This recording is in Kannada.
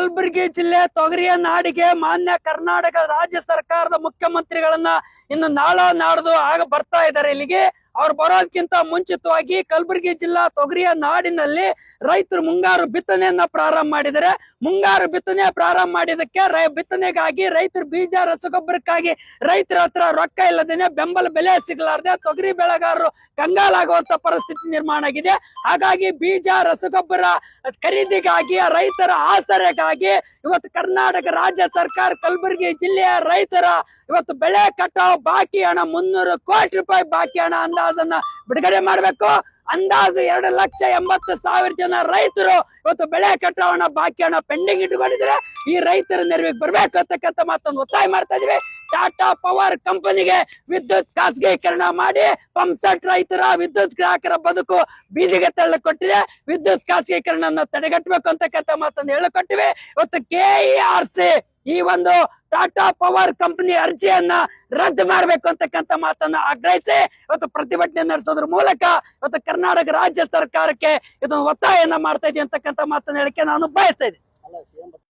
ಕಲಬುರಗಿ ಜಿಲ್ಲೆ ತೊಗರಿಯ ನಾಡಿಗೆ ಮಾನ್ಯ ಕರ್ನಾಟಕ ರಾಜ್ಯ ಸರ್ಕಾರದ ಮುಖ್ಯಮಂತ್ರಿಗಳನ್ನ ಇನ್ನು ನಾಡ್ದು ಬರ್ತಾ ಇದ್ದಾರೆ ಇಲ್ಲಿಗೆ. ಅವ್ರು ಬರೋದಕ್ಕಿಂತ ಮುಂಚಿತವಾಗಿ ಕಲಬುರಗಿ ಜಿಲ್ಲಾ ತೊಗರಿಯ ನಾಡಿನಲ್ಲಿ ರೈತರು ಮುಂಗಾರು ಬಿತ್ತನೆಯನ್ನ ಪ್ರಾರಂಭ ಮಾಡಿದರೆ. ಮುಂಗಾರು ಬಿತ್ತನೆ ಪ್ರಾರಂಭ ಮಾಡಿದಕ್ಕೆ ಬಿತ್ತನೆಗಾಗಿ ರೈತರು ಬೀಜ ರಸಗೊಬ್ಬರಕ್ಕಾಗಿ ರೈತರ ಹತ್ರ ರೊಕ್ಕ ಇಲ್ಲದೇನೆ ಬೆಂಬಲ ಬೆಲೆ ಸಿಗಲಾರ್ದೆ ತೊಗರಿ ಬೆಳೆಗಾರರು ಕಂಗಾಲಾಗುವಂತ ಪರಿಸ್ಥಿತಿ ನಿರ್ಮಾಣ ಆಗಿದೆ. ಹಾಗಾಗಿ ಬೀಜ ರಸಗೊಬ್ಬರ ಖರೀದಿಗಾಗಿ ರೈತರ ಆಸರೆಗಾಗಿ ಇವತ್ತು ಕರ್ನಾಟಕ ರಾಜ್ಯ ಸರ್ಕಾರ ಕಲಬುರಗಿ ಜಿಲ್ಲೆಯ ರೈತರ ಇವತ್ತು ಬೆಳೆ ಕಟಾವು ಬಾಕಿ ಹಣ 300 ಕೋಟಿ ರೂಪಾಯಿ ಬಾಕಿ ಹಣ ಅಂದಾಜನ್ನ ಬಿಡುಗಡೆ ಮಾಡಬೇಕು. ಅಂದಾಜು 2,80,000 ಜನ ರೈತರು ಇವತ್ತು ಬೆಳೆ ಕಟಾವಣ ಬಾಕಿ ಹಣ ಪೆಂಡಿಂಗ್ ಇಟ್ಟುಕೊಂಡಿದ್ರೆ ಈ ರೈತರ ನೆರವಿಗೆ ಬರ್ಬೇಕು ಅಂತಕ್ಕಂಥ ಮಾತನ್ನು ಒತ್ತಾಯ ಮಾಡ್ತಾ ಇದೀವಿ. ಟಾಟಾ ಪವರ್ ಕಂಪನಿಗೆ ವಿದ್ಯುತ್ ಖಾಸಗೀಕರಣ ಮಾಡಿ ಪಂಪ್ಸೆಟ್ ರೈತರ ವಿದ್ಯುತ್ ಗ್ರಾಹಕರ ಬದುಕು ಬೀದಿಗೆ ತಳ್ಳಕೊಟ್ಟಿದೆ. ವಿದ್ಯುತ್ ಖಾಸಗೀಕರಣ ತಡೆಗಟ್ಟಬೇಕು ಅಂತಕ್ಕಂಥ ಮಾತನ್ನು ಹೇಳಿಕೊಟ್ಟಿವೆ. ಇವತ್ತು KERC ಈ ಒಂದು ಟಾಟಾ ಪವರ್ ಕಂಪನಿ ಅರ್ಜಿಯನ್ನ ರದ್ದು ಮಾಡಬೇಕು ಅಂತಕ್ಕಂಥ ಮಾತನ್ನ ಆಗ್ರಹಿಸಿ ಇವತ್ತು ಪ್ರತಿಭಟನೆ ನಡೆಸೋದ್ರ ಮೂಲಕ ಇವತ್ತು ಕರ್ನಾಟಕ ರಾಜ್ಯ ಸರ್ಕಾರಕ್ಕೆ ಇದನ್ನು ಒತ್ತಾಯನ ಮಾಡ್ತಾ ಇದೀವಿ ಅಂತಕ್ಕಂಥ ಮಾತನ್ನ ಹೇಳಿಕೆ ನಾನು ಬಯಸ್ತಾ ಇದ್ದೀನಿ.